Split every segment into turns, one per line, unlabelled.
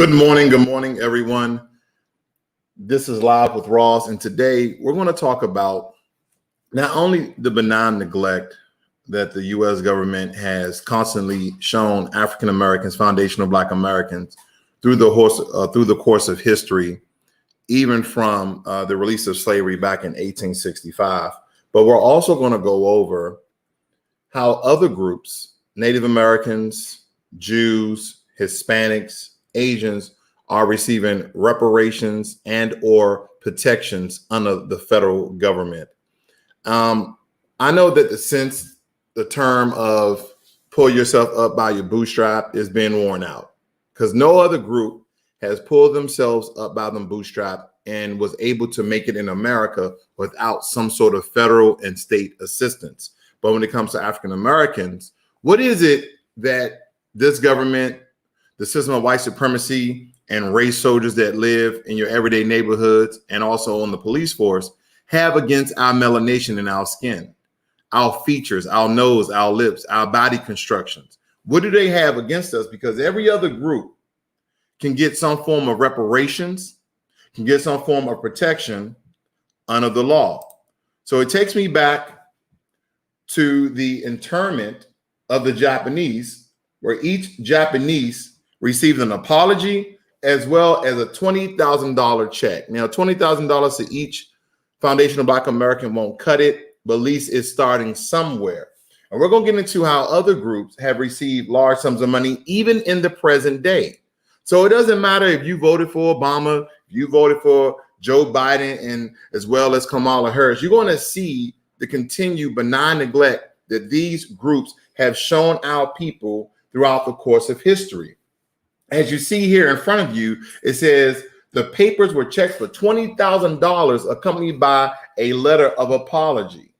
Good morning, everyone. This is Live with Ross, and today we're going to talk about not only the benign neglect that the U.S. government has constantly shown African Americans, foundational Black Americans, through the course of history, even from the release of slavery back in 1865, but we're also going to go over how other groups, Native Americans, Jews, Hispanics, Asians, are receiving reparations and or protections under the federal government. I know that since the term of pull yourself up by your bootstrap is being worn out, because no other group has pulled themselves up by them bootstrap and was able to make it in America without some sort of federal and state assistance. But when it comes to African Americans, what is it that this government, the system of white supremacy and race soldiers that live in your everyday neighborhoods and also on the police force have against our melanation in our skin, our features, our nose, our lips, our body constructions? What do they have against us? Because every other group can get some form of reparations, can get some form of protection under the law. So it takes me back to the internment of the Japanese, where each Japanese received an apology as well as a $20,000 check. Now, $20,000 to each foundational Black American won't cut it, but at least it's starting somewhere. And we're going to get into how other groups have received large sums of money, even in the present day. So it doesn't matter if you voted for Obama, if you voted for Joe Biden, and as well as Kamala Harris, you're going to see the continued benign neglect that these groups have shown our people throughout the course of history. As you see here in front of you, it says the papers were checked for $20,000 accompanied by a letter of apology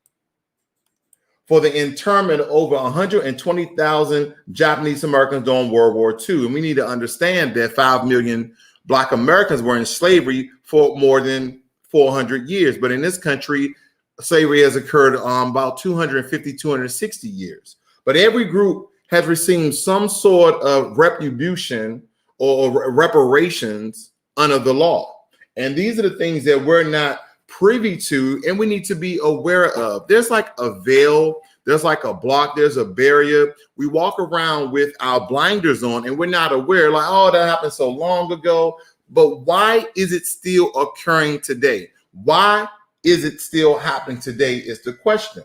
for the internment of over 120,000 Japanese Americans during World War II. And we need to understand that 5 million Black Americans were in slavery for more than 400 years. But in this country, slavery has occurred about 250, 260 years. But every group has received some sort of retribution or reparations under the law. And these are the things that we're not privy to and we need to be aware of. There's like a veil, there's like a block, there's a barrier. We walk around with our blinders on and we're not aware, like, oh, that happened so long ago. But why is it still occurring today? Why is it still happening today is the question.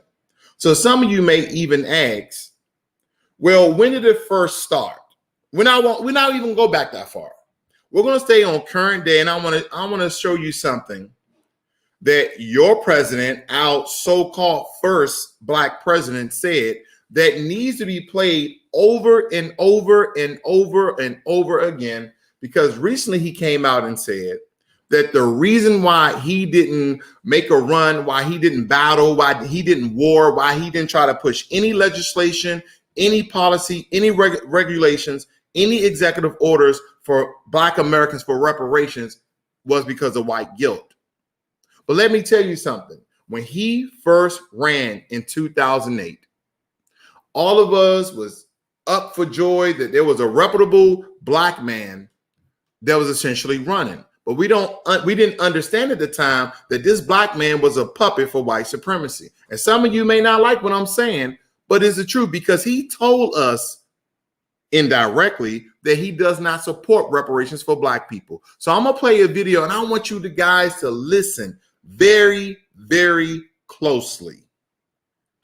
So some of you may even ask, well, when did it first start? We're not even go back that far. We're going to stay on current day, and I want to show you something that your president, our so-called first Black president, said that needs to be played over and over and over and over again, because recently he came out and said that the reason why he didn't make a run, why he didn't battle, why he didn't war, why he didn't try to push any legislation, any policy, any regulations, any executive orders for Black Americans for reparations was because of white guilt. But let me tell you something. When he first ran in 2008, all of us was up for joy that there was a reputable Black man that was essentially running. But we didn't understand at the time that this Black man was a puppet for white supremacy. And some of you may not like what I'm saying, but it's the truth, because he told us indirectly that he does not support reparations for Black people. So I'm going to play a video and I want you guys to listen very, very closely.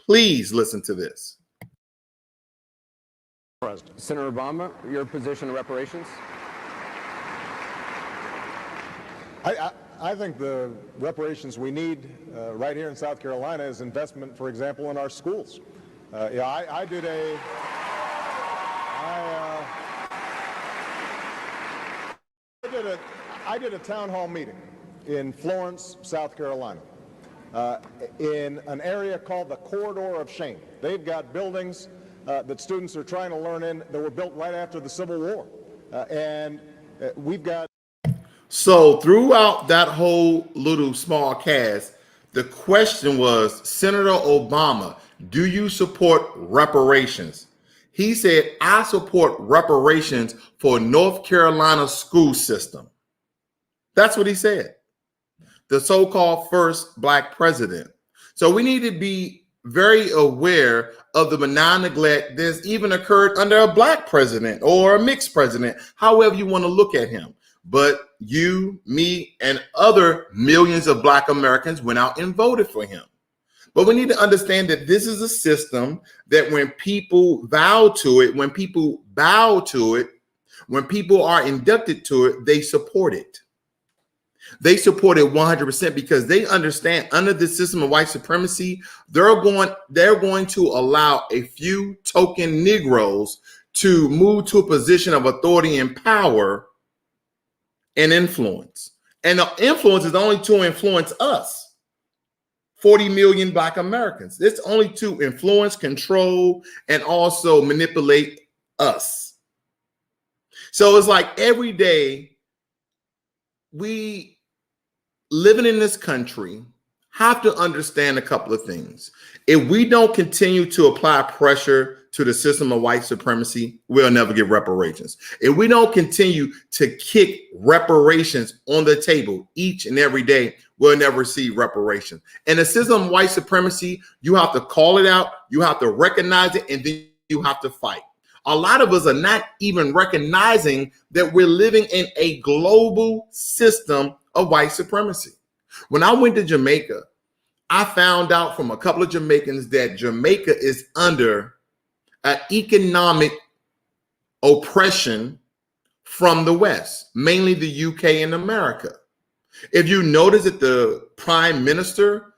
Please listen to this.
President. Senator Obama, your position on reparations?
I think the reparations we need right here in South Carolina is investment, for example, in our schools. I did a town hall meeting in Florence, South Carolina, in an area called the Corridor of Shame. They've got buildings that students are trying to learn in that were built right after the Civil War, and we've got.
So throughout that whole little small cast, the question was, Senator Obama, do you support reparations? He said, I support reparations for North Carolina school system. That's what he said. The so-called first Black president. So we need to be very aware of the benign neglect that's even occurred under a Black president or a mixed president, however you want to look at him. But you, me, and other millions of Black Americans went out and voted for him. But we need to understand that this is a system that when people vow to it, when people bow to it, when people are inducted to it, they support it. They support it 100% because they understand under the system of white supremacy, they're going to allow a few token Negroes to move to a position of authority and power and influence. And the influence is only to influence us, 40 million Black Americans. It's only to influence, control, and also manipulate us. So it's like every day we living in this country have to understand a couple of things. If we don't continue to apply pressure to the system of white supremacy, we'll never get reparations. If we don't continue to kick reparations on the table each and every day, we'll never see reparations. And the system of white supremacy, you have to call it out, you have to recognize it, and then you have to fight. A lot of us are not even recognizing that we're living in a global system of white supremacy. When I went to Jamaica, I found out from a couple of Jamaicans that Jamaica is under an economic oppression from the West, mainly the UK and America. If you notice that the Prime Minister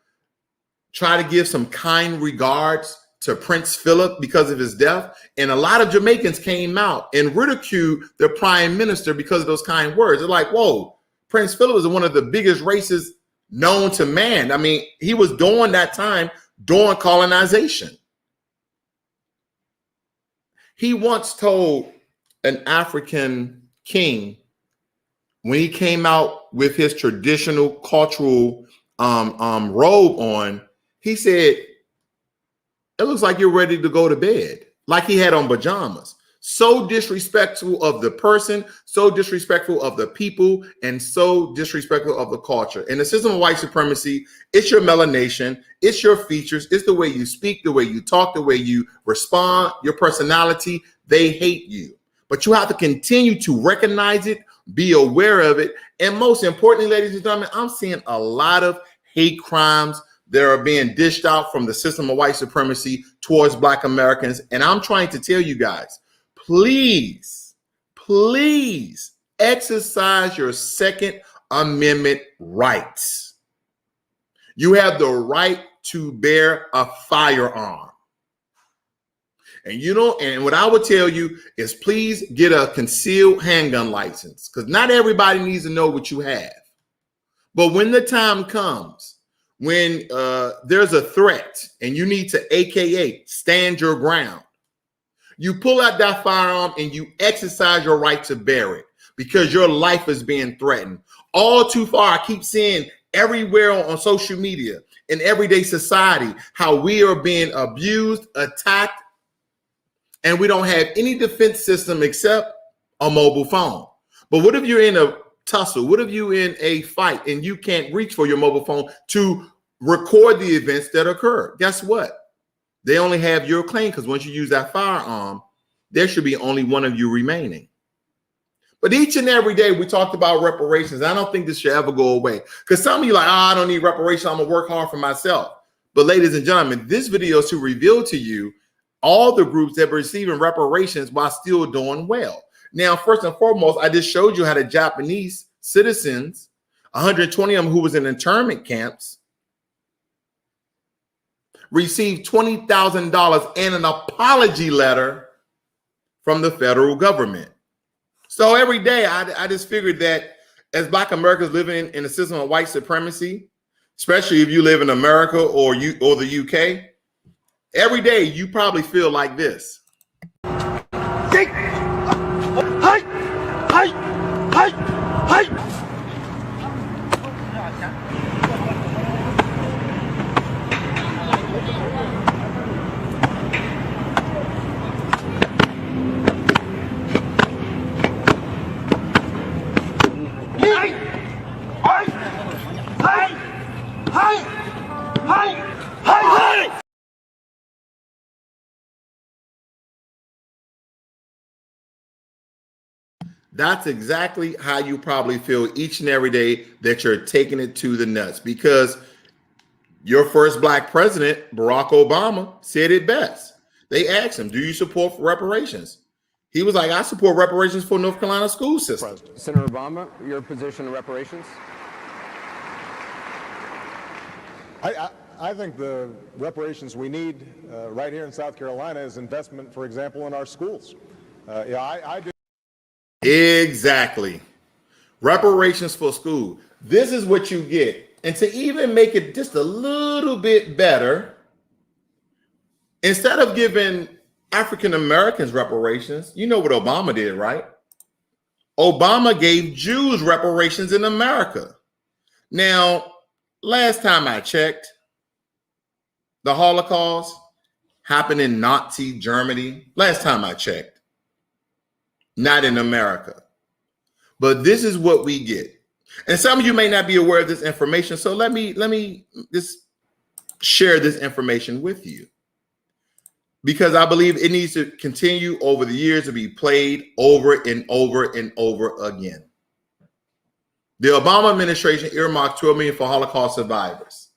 tried to give some kind regards to Prince Philip because of his death, and a lot of Jamaicans came out and ridiculed the Prime Minister because of those kind words. They're like, whoa, Prince Philip is one of the biggest racists known to man. I mean, he was during that time, during colonization. He once told an African king when he came out with his traditional cultural robe on, he said, it looks like you're ready to go to bed, like he had on pajamas. So disrespectful of the person, so disrespectful of the people, and so disrespectful of the culture. In the system of white supremacy, it's your melanation, it's your features, it's the way you speak, the way you talk, the way you respond, your personality. They hate you. But you have to continue to recognize it, be aware of it. And most importantly, ladies and gentlemen, I'm seeing a lot of hate crimes that are being dished out from the system of white supremacy towards Black Americans. And I'm trying to tell you guys, please, please exercise your Second Amendment rights. You have the right to bear a firearm. And you know, and what I would tell you is please get a concealed handgun license, because not everybody needs to know what you have. But when the time comes, when there's a threat and you need to AKA stand your ground, you pull out that firearm and you exercise your right to bear it because your life is being threatened. All too far, I keep seeing everywhere on social media, in everyday society, how we are being abused, attacked, and we don't have any defense system except a mobile phone. But what if you're in a tussle? What if you're in a fight and you can't reach for your mobile phone to record the events that occur? Guess what? They only have your claim, because once you use that firearm, there should be only one of you remaining. But each and every day we talked about reparations. I don't think this should ever go away, because some of you are like, oh, I don't need reparations. I'm gonna work hard for myself. But ladies and gentlemen, this video is to reveal to you all the groups that are receiving reparations while still doing well. Now, first and foremost, I just showed you how the Japanese citizens, 120 of them who was in internment camps, received $20,000 and an apology letter from the federal government. So every day, I just figured that as Black Americans living in a system of white supremacy, especially if you live in America or the UK, every day you probably feel like this. That's exactly how you probably feel each and every day that you're taking it to the nuts, because your first black president, Barack Obama, said it best. They asked him, do you support reparations? He was like, I support reparations for North Carolina school system.
Senator Obama, your position on reparations?
I think the reparations we need right here in South Carolina is investment, for example, in our schools. I do.
Exactly. Reparations for school. This is what you get. And to even make it just a little bit better, instead of giving African Americans reparations, you know what Obama did, right? Obama gave Jews reparations in America. Now, last time I checked, the Holocaust happened in Nazi Germany. Last time I checked, not in America. But this is what we get. And some of you may not be aware of this information. So let me just share this information with you, because I believe it needs to continue over the years to be played over and over and over again. The Obama administration earmarked $12 million for Holocaust survivors.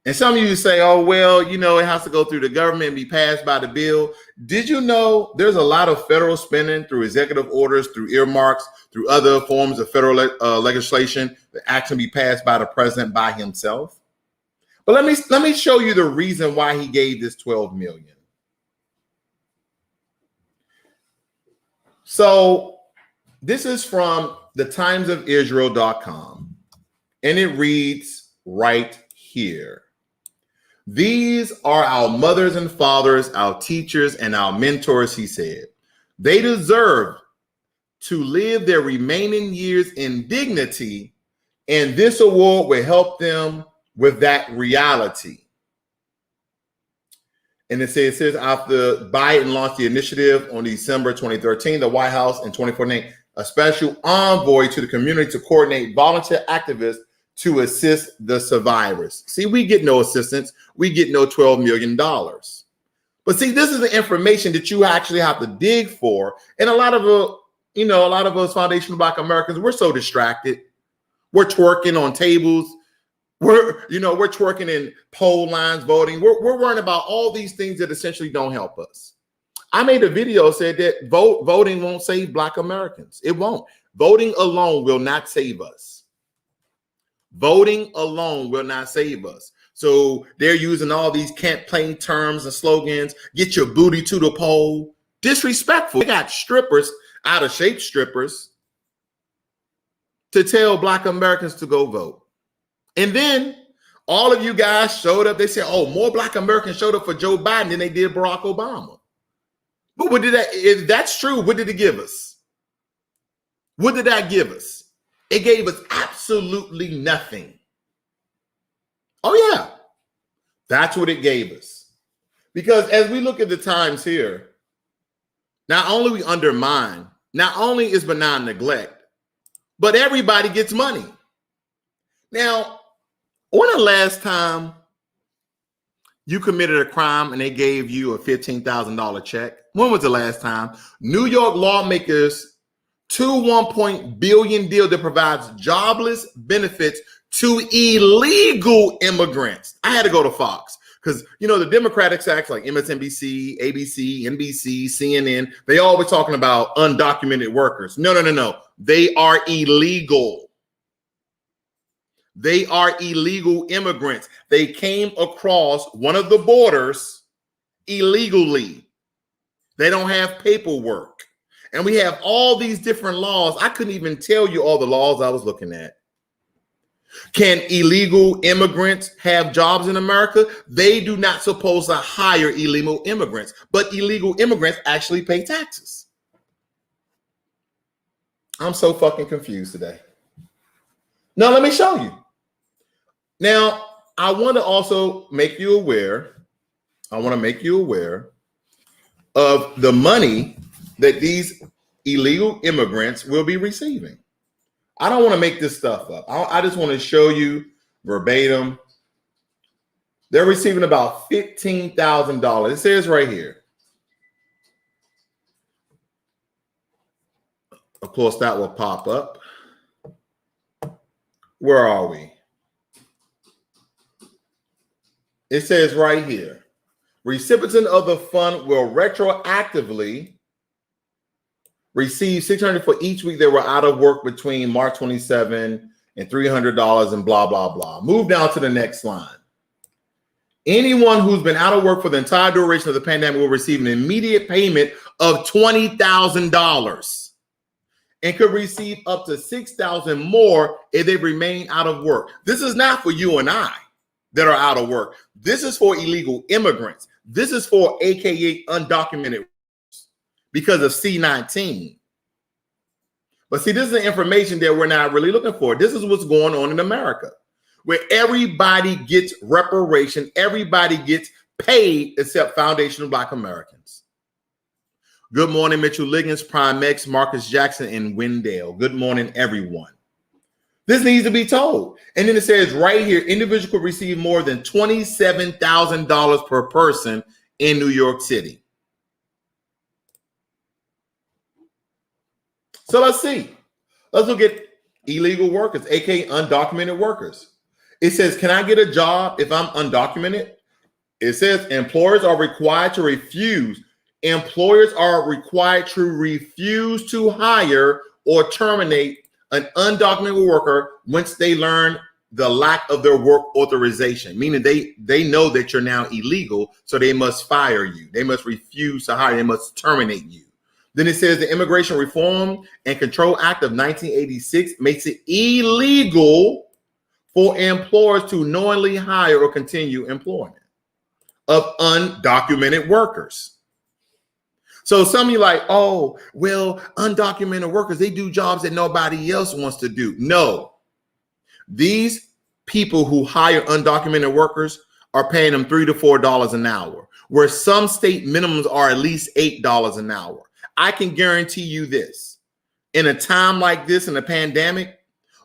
And some of you say, oh, well, you know, it has to go through the government and be passed by the bill. Did you know there's a lot of federal spending through executive orders, through earmarks, through other forms of federal legislation that actually be passed by the president by himself? But let me show you the reason why he gave this $12 million. So this is from thetimesofisrael.com, and it reads right here. These are our mothers and fathers, our teachers, and our mentors, he said. They deserve to live their remaining years in dignity, and this award will help them with that reality. And it says after Biden launched the initiative on December 2013, the White House in 2014, a special envoy to the community to coordinate volunteer activists to assist the survivors. See, we get no assistance. We get no $12 million. But see, this is the information that you actually have to dig for. And a lot of us foundational Black Americans, we're so distracted. We're twerking on tables. We're twerking in poll lines, voting. We're worrying about all these things that essentially don't help us. I made a video said that voting won't save Black Americans. It won't. Voting alone will not save us. Voting alone will not save us. So they're using all these campaign terms and slogans. Get your booty to the poll. Disrespectful. They got strippers, out of shape strippers, to tell Black Americans to go vote. And then all of you guys showed up. They said, oh, more Black Americans showed up for Joe Biden than they did Barack Obama. But what did that, if that's true, what did it give us? What did that give us? It gave us absolutely nothing. Oh, yeah. That's what it gave us. Because as we look at the times here, not only we undermine, not only is benign neglect, but everybody gets money. Now, when the last time you committed a crime and they gave you a $15,000 check? When was the last time? New York lawmakers $2.1 billion deal that provides jobless benefits to illegal immigrants. I had to go to Fox because, the Democratic acts like MSNBC, ABC, NBC, CNN, they always talking about undocumented workers. No. They are illegal. They are illegal immigrants. They came across one of the borders illegally. They don't have paperwork. And we have all these different laws. I couldn't even tell you all the laws I was looking at. Can illegal immigrants have jobs in America? They do not supposed to hire illegal immigrants, but illegal immigrants actually pay taxes. I'm so fucking confused today. Now, let me show you. Now, I want to also make you aware. of the money that these illegal immigrants will be receiving. I don't want to make this stuff up. I just want to show you verbatim. They're receiving about $15,000. It says right here. Of course, that will pop up. Where are we? It says right here, recipient of the fund will retroactively receive $600 for each week they were out of work between March 27 and $300 and blah, blah, blah. Move down to the next line. Anyone who's been out of work for the entire duration of the pandemic will receive an immediate payment of $20,000 and could receive up to $6,000 more if they remain out of work. This is not for you and I that are out of work. This is for illegal immigrants. This is for AKA undocumented because of C-19. But see, this is the information that we're not really looking for. This is what's going on in America, where everybody gets reparation, everybody gets paid except foundational Black Americans. Good morning, Mitchell Liggins, Prime X, Marcus Jackson, and Wendell. Good morning, everyone. This needs to be told. And then it says right here, individuals could receive more than $27,000 per person in New York City. So let's see. Let's look at illegal workers, aka undocumented workers. It says, can I get a job if I'm undocumented? It says employers are required to refuse. Employers are required to refuse to hire or terminate an undocumented worker once they learn the lack of their work authorization, meaning they know that you're now illegal, so they must fire you. They must refuse to hire. They must terminate you. Then it says the Immigration Reform and Control Act of 1986 makes it illegal for employers to knowingly hire or continue employment of undocumented workers. So some of you like, oh, well, undocumented workers, they do jobs that nobody else wants to do. No, these people who hire undocumented workers are paying them $3 to $4 an hour, where some state minimums are at least $8 an hour. I can guarantee you this, in a time like this, in a pandemic,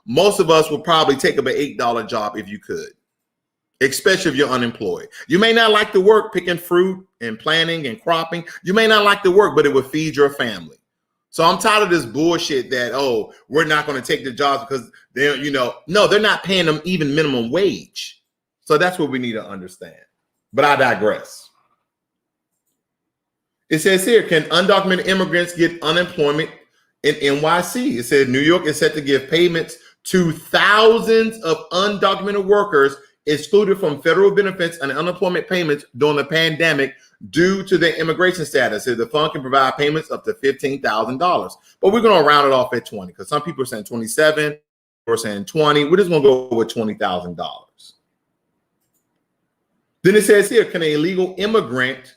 most of us will probably take up an $8 job if you could, especially if you're unemployed. You may not like the work picking fruit and planting and cropping. You may not like the work, but it will feed your family. So I'm tired of this bullshit that, oh, we're not going to take the jobs because they're, no, they're not paying them even minimum wage. So that's what we need to understand. But I digress. It says here, can undocumented immigrants get unemployment in NYC? It said New York is set to give payments to thousands of undocumented workers excluded from federal benefits and unemployment payments during the pandemic due to their immigration status. So the fund can provide payments up to $15,000. But we're going to round it off at 20 because some people are saying 27, we're saying 20. We're just going to go with $20,000. Then it says here, can an illegal immigrant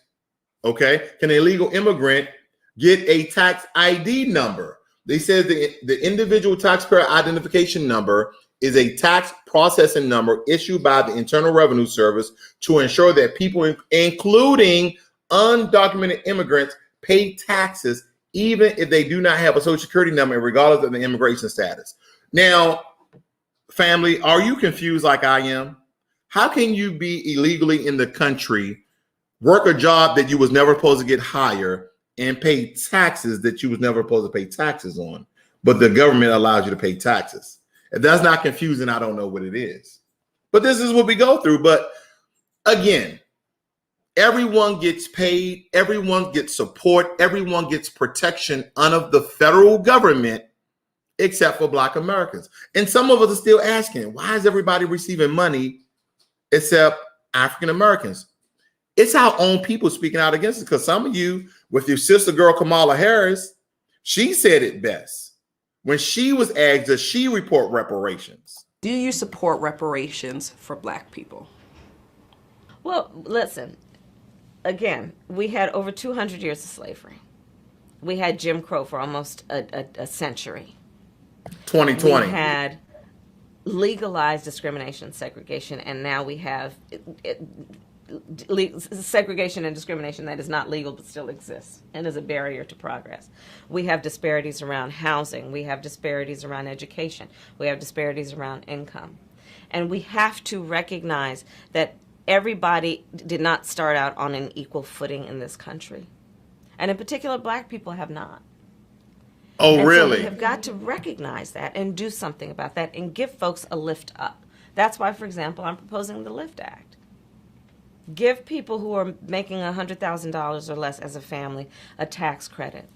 get a tax ID number? They said the individual taxpayer identification number is a tax processing number issued by the Internal Revenue Service to ensure that people, including undocumented immigrants, pay taxes even if they do not have a Social Security number, regardless of the immigration status. Now, family, are you confused like I am? How can you be illegally in the country, work a job that you was never supposed to get hired, and pay taxes that you was never supposed to pay taxes on, but the government allows you to pay taxes? If that's not confusing, I don't know what it is. But this is what we go through. But again, everyone gets paid, everyone gets support, everyone gets protection under the federal government, except for Black Americans. And some of us are still asking, why is everybody receiving money except African Americans? It's our own people speaking out against it, because some of you, with your sister girl Kamala Harris, she said it best when she was asked, does she report reparations?
Do you support reparations for Black people?
Well, listen, again, we had over 200 years of slavery. We had Jim Crow for almost a century.
2020.
We had legalized discrimination, segregation, and now we have segregation and discrimination that is not legal but still exists and is a barrier to progress. We have disparities around housing. We have disparities around education. We have disparities around income. And we have to recognize that everybody did not start out on an equal footing in this country. And in particular, Black people have not.
Oh,
And so we
really?
have got to recognize that and do something about that and give folks a lift up. That's why, for example, I'm proposing the Lift Act. Give people who are making $100,000 or less as a family a tax credit,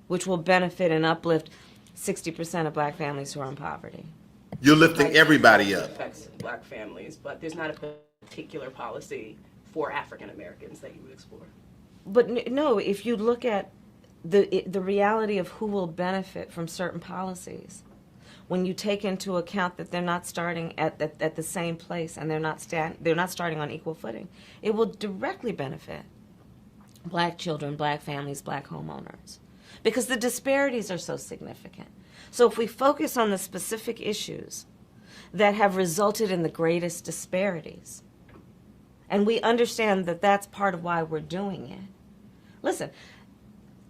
which will benefit and uplift 60% of black families who are in poverty.
You're lifting everybody up.
Affects black families, but there's not a particular policy for African Americans that you would explore.
But no, if you look at the reality of who will benefit from certain policies, when you take into account that they're not starting at the same place and they're not starting on equal footing, it will directly benefit black children, black families, black homeowners, because the disparities are so significant. So if we focus on the specific issues that have resulted in the greatest disparities, and we understand that that's part of why we're doing it. Listen,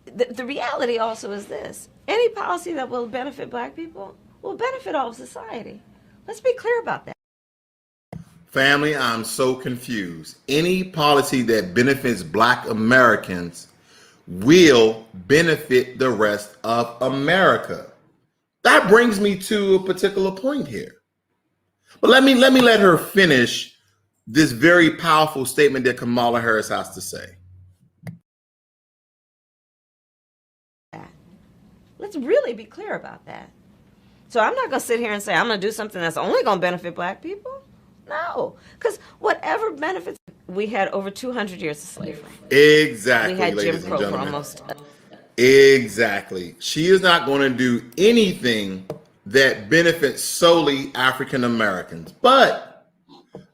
the reality also is this: any policy that will benefit black people will benefit all of society. Let's be clear about that.
Family, I'm so confused. Any policy that benefits black Americans will benefit the rest of America. That brings me to a particular point here. But let me let her finish this very powerful statement that Kamala Harris has to say.
Let's really be clear about that. So I'm not going to sit here and say I'm going to do something that's only going to benefit black people. No, because whatever benefits, we had over 200 years of slavery.
Exactly,
We had
ladies
Jim
and
Crow for
gentlemen.
almost.
Exactly. She is not going to do anything that benefits solely African Americans. But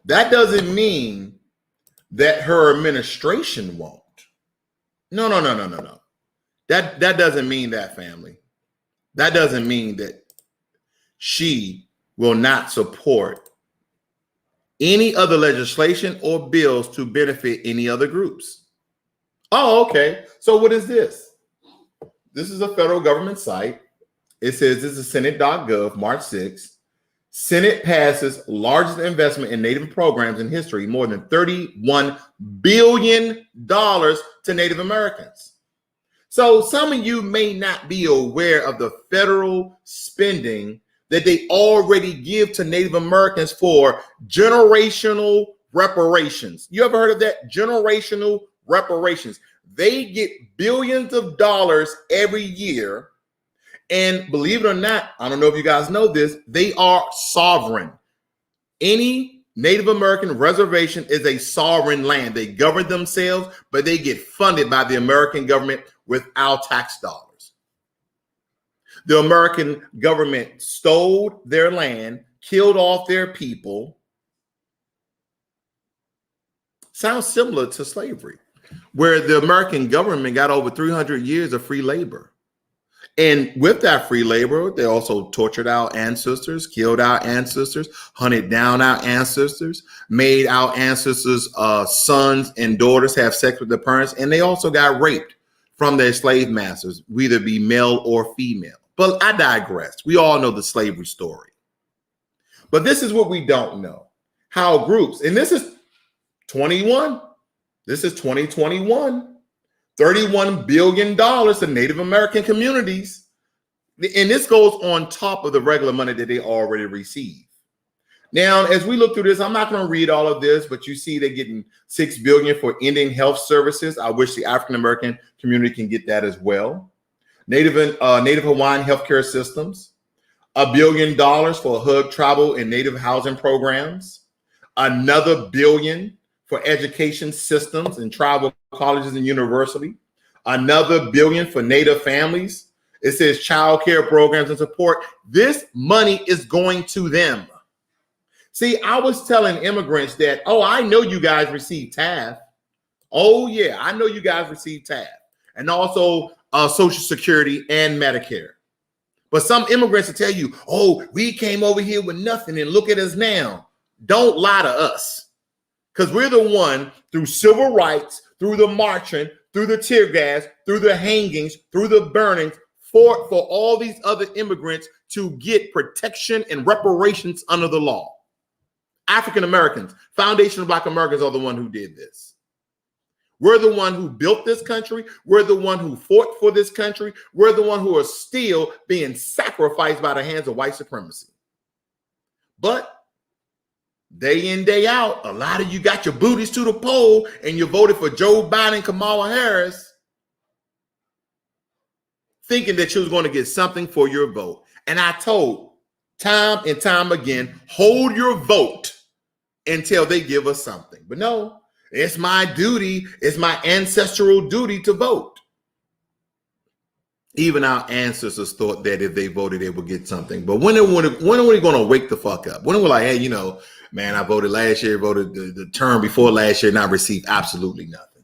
that doesn't mean that her administration won't. No. That doesn't mean that, family. That doesn't mean that she will not support any other legislation or bills to benefit any other groups. Oh, okay. So what is this? This is a federal government site. It says this is Senate.gov, March 6th. Senate passes largest investment in Native programs in history, more than $31 billion to Native Americans. So some of you may not be aware of the federal spending that they already give to Native Americans for generational reparations. You ever heard of that? Generational reparations. They get billions of dollars every year. And believe it or not, I don't know if you guys know this, they are sovereign. Any Native American reservation is a sovereign land. They govern themselves, but they get funded by the American government with our tax dollars. The American government stole their land, killed off their people. Sounds similar to slavery, where the American government got over 300 years of free labor. And with that free labor, they also tortured our ancestors, killed our ancestors, hunted down our ancestors, made our ancestors' sons and daughters have sex with their parents, and they also got raped from their slave masters, whether it be male or female. But I digress. We all know the slavery story. But this is what we don't know. How groups, and this is 21, this is 2021. $31 billion to Native American communities. And this goes on top of the regular money that they already receive. Now, as we look through this, I'm not going to read all of this, but you see they're getting $6 billion for Indian health services. I wish the African American community can get that as well. Native Hawaiian healthcare systems. $1 billion for hug travel and Native housing programs. Another $1 billion for education systems and tribal colleges and university. Another $1 billion for Native families. It says child care programs and support. This money is going to them. See, I was telling immigrants that, oh, I know you guys receive TAF. Oh, yeah, I know you guys receive TAF. And also Social Security and Medicare. But some immigrants will tell you, oh, we came over here with nothing and look at us now. Don't lie to us. Because we're the one, through civil rights, through the marching, through the tear gas, through the hangings, through the burnings, for all these other immigrants to get protection and reparations under the law. African Americans, Foundation of Black Americans are the one who did this. We're the one who built this country. We're the one who fought for this country. We're the one who are still being sacrificed by the hands of white supremacy. But day in, day out, a lot of you got your booties to the poll and you voted for Joe Biden and Kamala Harris, thinking that you was going to get something for your vote. And I told time and time again, hold your vote until they give us something. But no, it's my duty, it's my ancestral duty to vote. Even our ancestors thought that if they voted, they would get something. But when are we going to wake the fuck up? When are we like, hey, man, I voted last year, voted the term before last year, and I received absolutely nothing.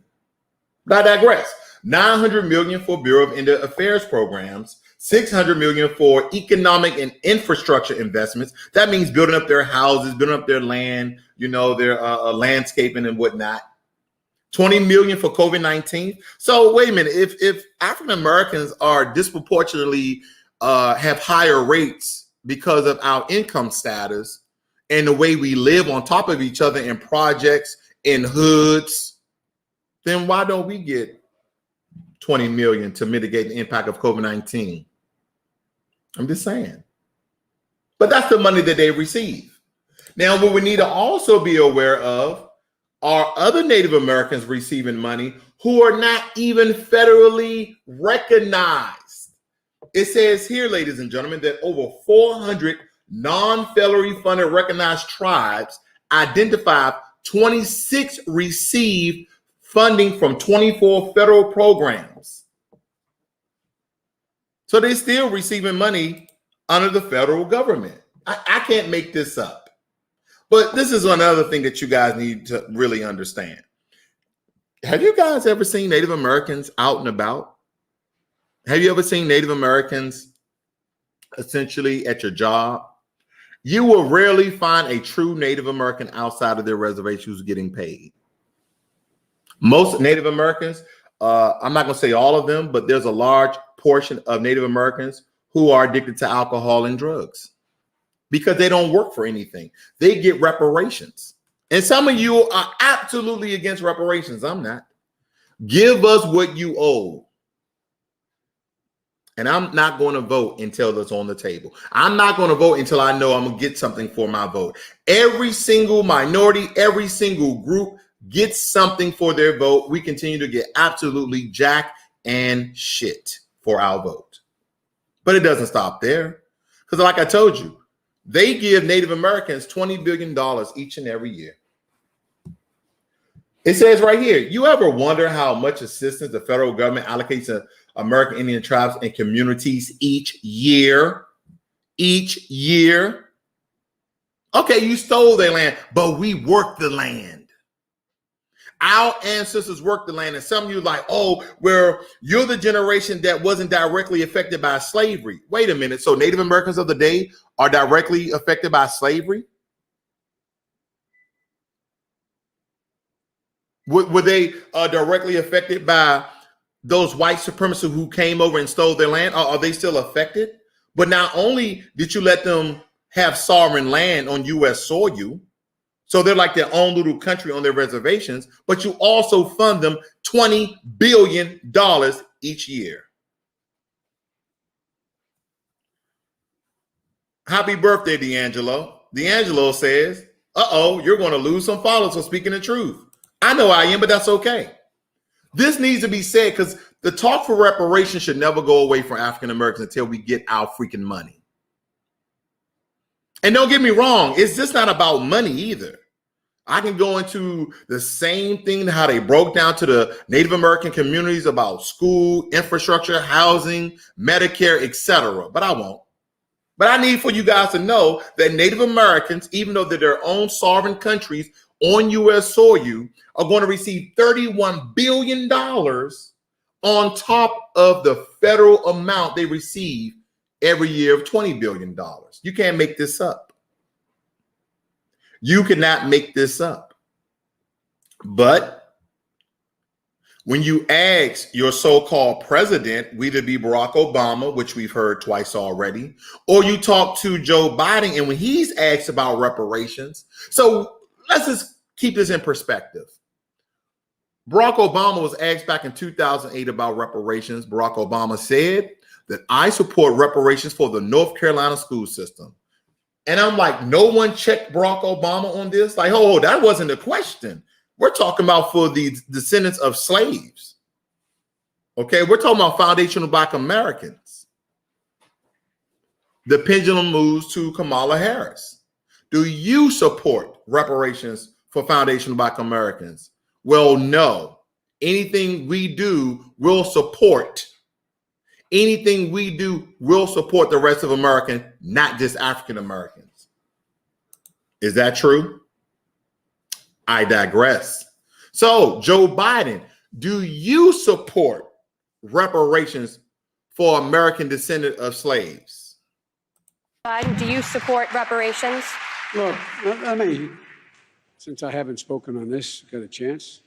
But I digress. $900 million for Bureau of Indian Affairs programs, $600 million for economic and infrastructure investments. That means building up their houses, building up their land, their landscaping and whatnot. $20 million for COVID-19. So wait a minute, if African Americans are disproportionately have higher rates because of our income status and the way we live on top of each other in projects, in hoods, then why don't we get $20 million to mitigate the impact of COVID-19? I'm just saying. But that's the money that they receive. Now, what we need to also be aware of are other Native Americans receiving money who are not even federally recognized. It says here, ladies and gentlemen, that over 400 non-federally funded recognized tribes identified 26 received funding from 24 federal programs. So they're still receiving money under the federal government. I can't make this up. But this is another thing that you guys need to really understand. Have you guys ever seen Native Americans out and about? Have you ever seen Native Americans essentially at your job? You will rarely find a true Native American outside of their reservation who's getting paid. Most Native Americans, I'm not going to say all of them, but there's a large portion of Native Americans who are addicted to alcohol and drugs because they don't work for anything. They get reparations. And some of you are absolutely against reparations. I'm not. Give us what you owe. And I'm not going to vote until it's on the table. I'm not going to vote until I know I'm going to get something for my vote. Every single minority, every single group gets something for their vote. We continue to get absolutely jack and shit for our vote. But it doesn't stop there. Because like I told you, they give Native Americans $20 billion each and every year. It says right here, you ever wonder how much assistance the federal government allocates to American Indian tribes and communities each year? Each year. Okay, you stole their land, but we worked the land. Our ancestors worked the land, and some of you are like, oh, well, you're the generation that wasn't directly affected by slavery. Wait a minute. So Native Americans of the day are directly affected by slavery? Were they directly affected by those white supremacists who came over and stole their land? Are they still affected? But not only did you let them have sovereign land on U.S. soil, so they're like their own little country on their reservations, but you also fund them $20 billion each year. Happy birthday, D'Angelo. D'Angelo says, uh-oh, you're going to lose some followers for speaking the truth. I know I am, but that's okay. This needs to be said because the talk for reparations should never go away from African Americans until we get our freaking money. And don't get me wrong, it's just not about money either. I can go into the same thing, how they broke down to the Native American communities about school, infrastructure, housing, Medicare, etc. But I won't. But I need for you guys to know that Native Americans, even though they're their own sovereign countries on U.S. soil, are going to receive $31 billion on top of the federal amount they receive every year of $20 billion. You can't make this up. You cannot make this up. But when you ask your so-called president, whether it be Barack Obama, which we've heard twice already, or you talk to Joe Biden, and when he's asked about reparations, so let's just keep this in perspective. Barack Obama was asked back in 2008 about reparations. Barack Obama said that I support reparations for the North Carolina school system. And I'm like, no one checked Barack Obama on this? Like, oh, that wasn't the question. We're talking about for the descendants of slaves. Okay, we're talking about foundational Black Americans. The pendulum moves to Kamala Harris. Do you support reparations for foundational Black Americans? Well, no. Anything we do will support. Anything we do will support the rest of America, not just African Americans. Is that true? I digress. So, Joe Biden, do you support reparations for American descendant of slaves?
Biden, do you support reparations?
Look, let me, since I haven't spoken on this, got a chance.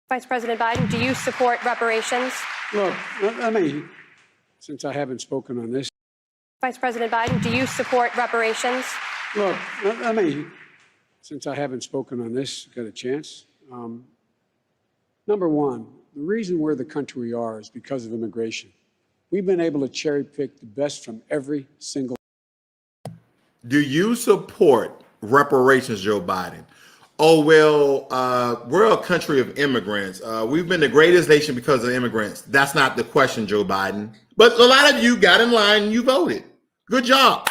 Vice President Biden, do you support reparations?
Look, let me, since I haven't spoken on this.
Vice President Biden, do you support reparations?
Look, let me, since I haven't spoken on this, got a chance. Number one, the reason we're the country we are is because of immigration. We've been able to cherry pick the best from every single.
Do you support reparations, Joe Biden? Oh, well, we're a country of immigrants. We've been the greatest nation because of immigrants. That's not the question, Joe Biden. But a lot of you got in line and you voted. Good job.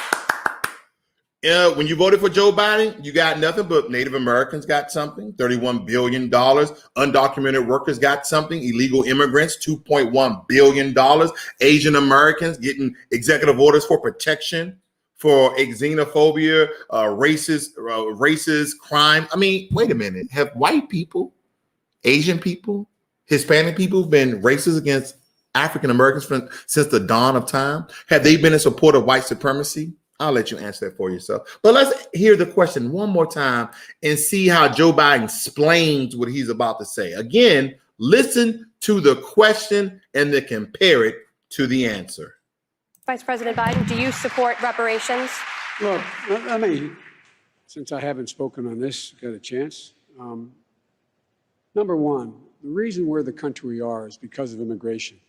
When you voted for Joe Biden, you got nothing but Native Americans got something, $31 billion. Undocumented workers got something. Illegal immigrants, $2.1 billion. Asian Americans getting executive orders for protection for xenophobia, racist crime. I mean, wait a minute. Have white people, Asian people, Hispanic people been racist against African Americans since the dawn of time? Have they been in support of white supremacy? I'll let you answer that for yourself. But let's hear the question one more time and see how Joe Biden explains what he's about to say. Again, listen to the question and then compare it to the answer.
Vice President Biden, do you support reparations?
Look, let me, since I haven't spoken on this, got a chance. Number one, the reason we're the country we are is because of immigration.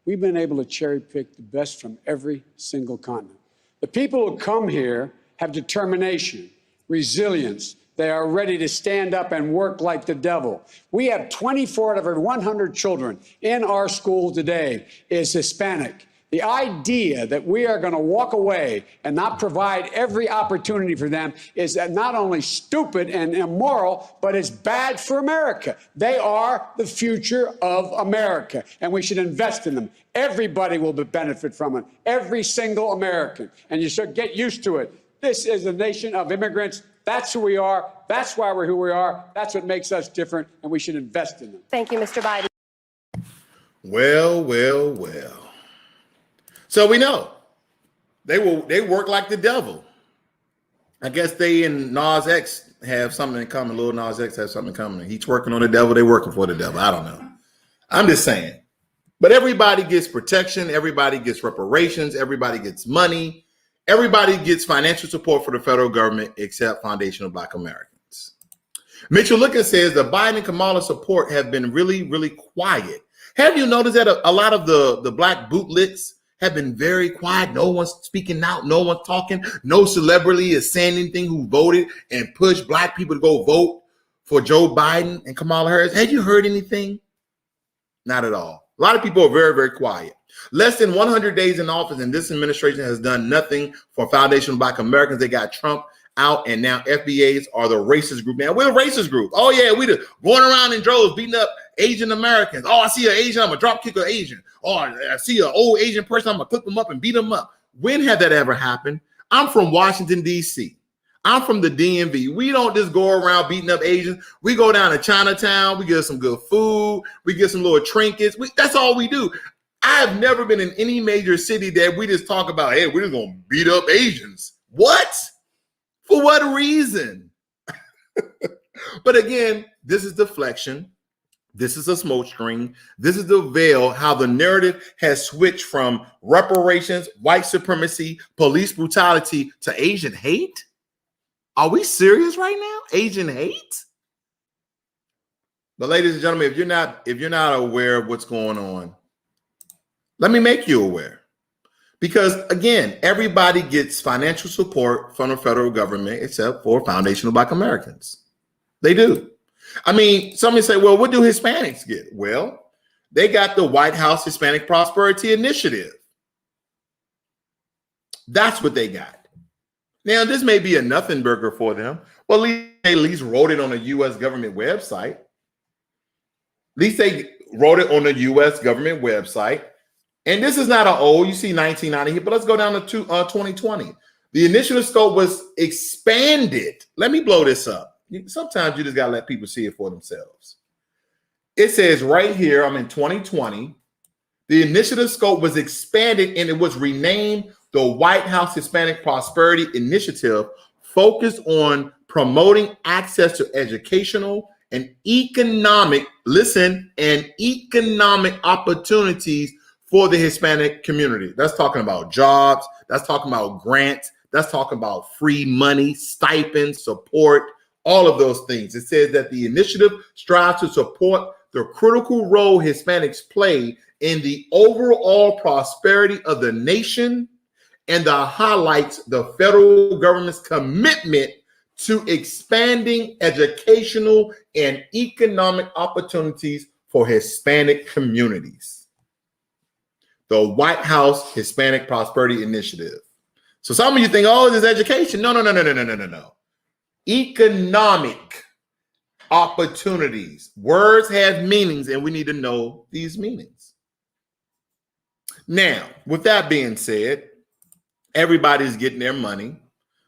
We've been able to cherry pick the best from every single continent. The people who come here have determination, resilience. They are ready to stand up and work like the devil. We have 24 out of every 100 children in our school today is Hispanic. The idea that we are going to walk away and not provide every opportunity for them is not only stupid and immoral, but it's bad for America. They are the future of America, and we should invest in them. Everybody will benefit from it, every single American, and you should get used to it. This is a nation of immigrants. That's who we are. That's why we're who we are. That's what makes us different, and we should invest in them.
Thank you, Mr. Biden.
Well, well, well. So we know they work like the devil. I guess they and Nas X have something in common. Lil Nas X has something in common. He's working on the devil. They're working for the devil. I don't know. I'm just saying. But everybody gets protection. Everybody gets reparations. Everybody gets money. Everybody gets financial support for the federal government except foundational Black Americans. Mitchell Lookin says the Biden and Kamala support have been really, really quiet. Have you noticed that a lot of the Black bootlicks have been very quiet? No one's speaking out. No one's talking. No celebrity is saying anything who voted and pushed Black people to go vote for Joe Biden and Kamala Harris. Have you heard anything? Not at all. A lot of people are very, very quiet. Less than 100 days in office, and this administration has done nothing for foundational Black Americans. They got Trump out, and now FBAs are the racist group. Now we're a racist group. Oh yeah, we going around in droves beating up Asian Americans. Oh, I see an Asian, I'm gonna drop kick an Asian. Oh, I see an old Asian person, I'm gonna clip them up and beat them up. When had that ever happened? I'm from Washington, D.C. I'm from the DMV. We don't just go around beating up Asians. We go down to Chinatown. We get some good food. We get some little trinkets. That's all we do. I've never been in any major city that we just talk about, hey, we're just going to beat up Asians. What? For what reason? But again, this is deflection. This is a smokescreen. This is the veil, how the narrative has switched from reparations, white supremacy, police brutality to Asian hate. Are we serious right now? Asian hate? But ladies and gentlemen, if you're not aware of what's going on, let me make you aware. Because again, everybody gets financial support from the federal government except for Foundation of Black Americans. They do. I mean, somebody say, well, what do Hispanics get? Well, they got the White House Hispanic Prosperity Initiative. That's what they got. Now, this may be a nothing burger for them. Well, at least wrote it on a U.S. government website. At least they wrote it on a U.S. government website. And this is not an old, you see 1990 here, but let's go down to 2020. The initiative scope was expanded. Let me blow this up. Sometimes you just got to let people see it for themselves. It says right here, I'm in 2020. The initiative scope was expanded and it was renamed the White House Hispanic Prosperity Initiative, focused on promoting access to educational and economic, and economic opportunities for the Hispanic community. That's talking about jobs. That's talking about grants. That's talking about free money, stipends, support, all of those things. It says that the initiative strives to support the critical role Hispanics play in the overall prosperity of the nation, and that highlights the federal government's commitment to expanding educational and economic opportunities for Hispanic communities. The White House Hispanic Prosperity Initiative. So some of you think, oh, this is education. No. Economic opportunities. Words have meanings, and we need to know these meanings. Now, with that being said, everybody's getting their money,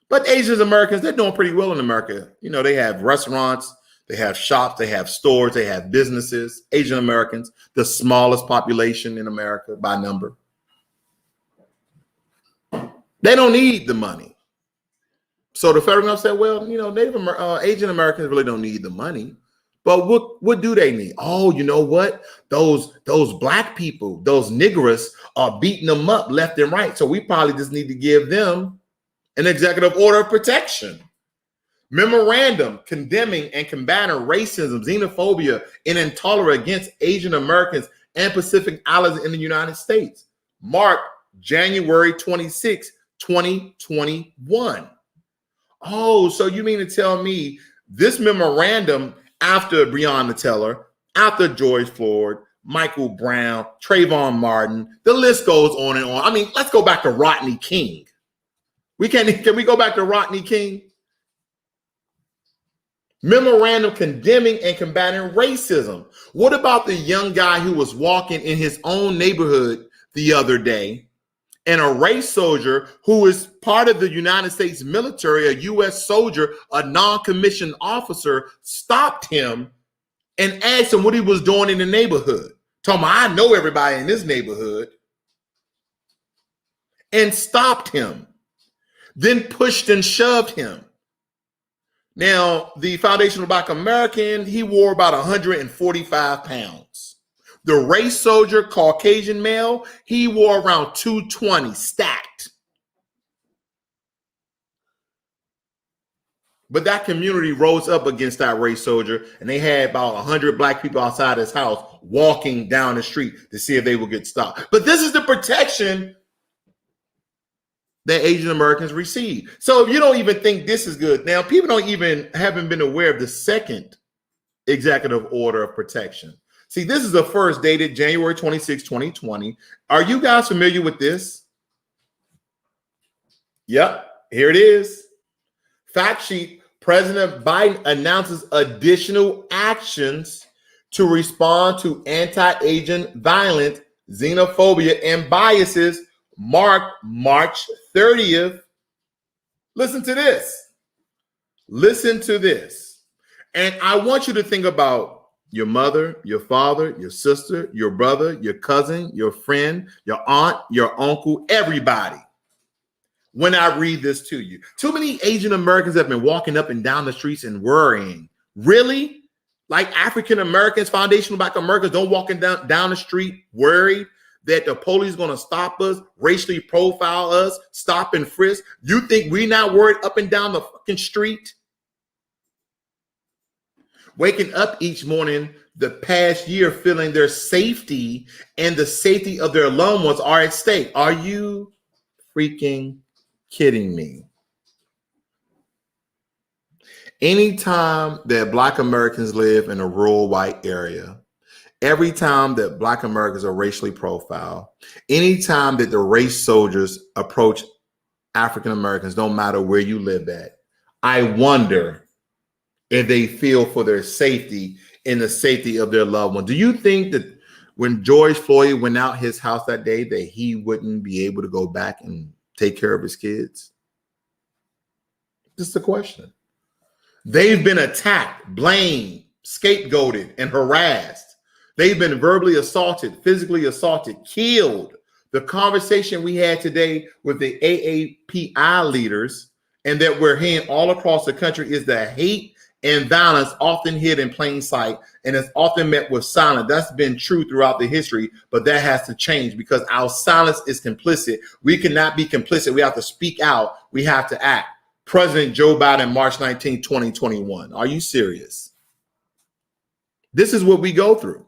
but Asian Americans, they're doing pretty well in America. You know, they have restaurants, they have shops, they have stores, they have businesses. Asian Americans, the smallest population in America by number. They don't need the money. So the federal government said, well, you know, Asian Americans really don't need the money. But what do they need? Oh, you know what? Those black people, those niggers are beating them up left and right. So we probably just need to give them an executive order of protection. Memorandum condemning and combating racism, xenophobia, and intolerance against Asian Americans and Pacific Islanders in the United States. Marked January 26, 2021. Oh, so you mean to tell me this memorandum after Breonna Taylor, after George Floyd, Michael Brown, Trayvon Martin, the list goes on and on. I mean, let's go back to Rodney King. Can we go back to Rodney King? Memorandum condemning and combating racism. What about the young guy who was walking in his own neighborhood the other day, and a race soldier who is part of the United States military, a U.S. soldier, a non-commissioned officer, stopped him and asked him what he was doing in the neighborhood? Told him, I know everybody in this neighborhood. And stopped him. Then pushed and shoved him. Now, the Foundation of Black American, he wore about 145 pounds. The race soldier, Caucasian male, he wore around 220 stacked. But that community rose up against that race soldier, and they had about 100 black people outside his house walking down the street to see if they would get stopped. But this is the protection that Asian Americans receive. So if you don't even think this is good, now people haven't been aware of the second executive order of protection. See, this is the first, dated January 26, 2020. Are you guys familiar with this? Yep, here it is. Fact sheet: President Biden announces additional actions to respond to anti-Asian violence, xenophobia, and biases, marked March 30th. Listen to this. Listen to this. And I want you to think about your mother, your father, your sister, your brother, your cousin, your friend, your aunt, your uncle, everybody. When I read this to you, too many Asian Americans have been walking up and down the streets and worrying. Really? Like African Americans, Foundation of Black Americans don't walking down the street worried that the police is going to stop us, racially profile us, stop and frisk? You think we're not worried up and down the fucking street? waking up each morning the past year feeling their safety and the safety of their loved ones are at stake. Are you freaking kidding me? Anytime that Black Americans live in a rural white area, every time that Black Americans are racially profiled, anytime that the race soldiers approach African Americans, no matter where you live at, I wonder if they feel for their safety and the safety of their loved one. Do you think that when George Floyd went out his house that day that he wouldn't be able to go back and take care of his kids? Just a question. They've been attacked, blamed, scapegoated, and harassed. They've been verbally assaulted, physically assaulted, killed. The conversation we had today with the AAPI leaders and that we're hearing all across the country is that hate and violence often hid in plain sight and is often met with silence. That's been true throughout the history, but that has to change because our silence is complicit. We cannot be complicit. We have to speak out. We have to act. President Joe Biden, March 19, 2021. Are you serious? This is what we go through.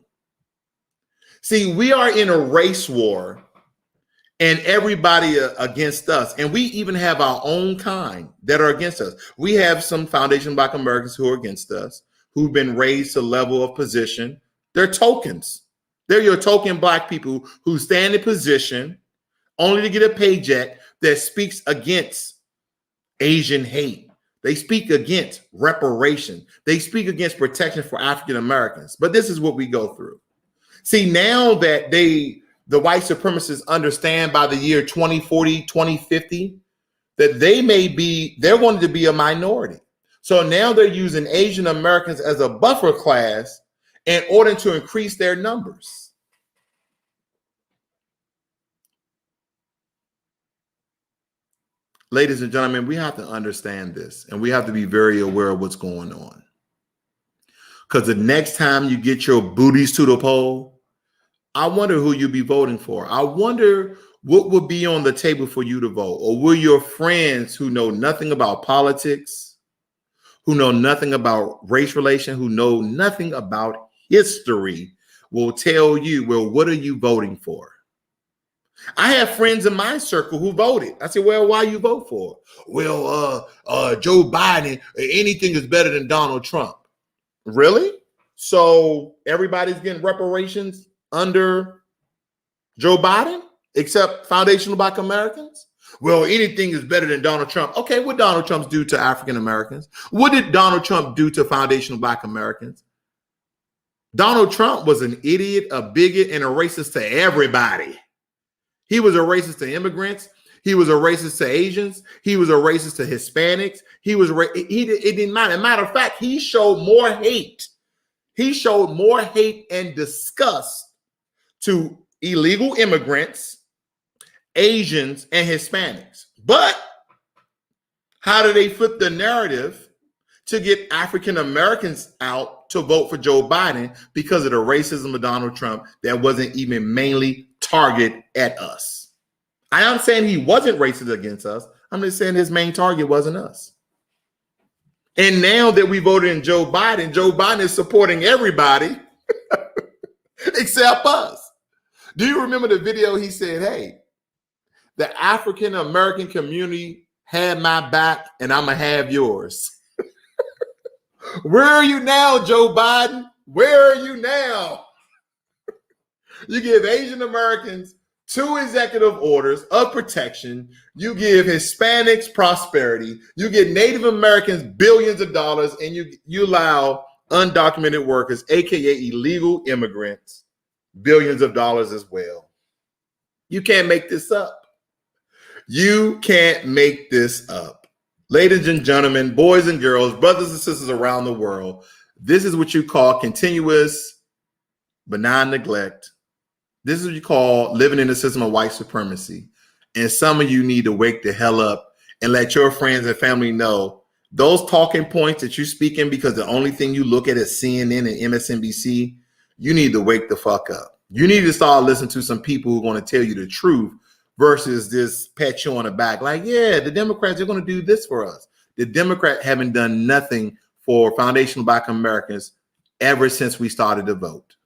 See, we are in a race war and everybody against us. And we even have our own kind that are against us. We have some Foundation Black Americans who are against us, who've been raised to a level of position. They're tokens. They're your token Black people who stand in position only to get a paycheck that speaks against Asian hate. They speak against reparation. They speak against protection for African Americans. But this is what we go through. See, now that the white supremacists understand by the year 2040, 2050, that they're wanting to be a minority. So now they're using Asian Americans as a buffer class in order to increase their numbers. Ladies and gentlemen, we have to understand this and we have to be very aware of what's going on. Because the next time you get your booties to the poll, I wonder who you'll be voting for. I wonder what will be on the table for you to vote. Or will your friends who know nothing about politics, who know nothing about race relations, who know nothing about history, will tell you, well, what are you voting for? I have friends in my circle who voted. I said, well, why you vote for? Well, Joe Biden, anything is better than Donald Trump. Really? So everybody's getting reparations under Joe Biden, except foundational Black Americans? Well, anything is better than Donald Trump. Okay, what Donald Trump do to African Americans? What did Donald Trump do to foundational Black Americans? Donald Trump was an idiot, a bigot, and a racist to everybody. He was a racist to immigrants. He was a racist to Asians. He was a racist to Hispanics. It didn't matter. Matter of fact, he showed more hate. He showed more hate and disgust to illegal immigrants, Asians, and Hispanics. But how do they flip the narrative to get African Americans out to vote for Joe Biden because of the racism of Donald Trump that wasn't even mainly targeted at us? I am saying he wasn't racist against us. I'm just saying his main target wasn't us. And now that we voted in Joe Biden is supporting everybody except us. Do you remember the video he said, hey, the African American community had my back and I'm going to have yours? Where are you now, Joe Biden? Where are you now? You give Asian Americans 2 executive orders of protection. You give Hispanics prosperity. You give Native Americans billions of dollars, and you allow undocumented workers, aka illegal immigrants, billions of dollars as well. You can't make this up. You can't make this up. Ladies and gentlemen, boys and girls, brothers and sisters around the world, this is what you call continuous benign neglect. This is what you call living in a system of white supremacy. And some of you need to wake the hell up and let your friends and family know those talking points that you're speaking because the only thing you look at is CNN and MSNBC. You need to wake the fuck up. You need to start listening to some people who are going to tell you the truth versus this pat you on the back. Like, yeah, the Democrats are going to do this for us. The Democrats haven't done nothing for foundational Black Americans ever since we started to vote.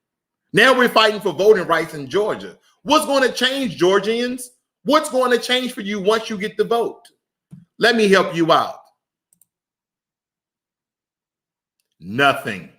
Now we're fighting for voting rights in Georgia. What's going to change, Georgians? What's going to change for you once you get the vote? Let me help you out. Nothing.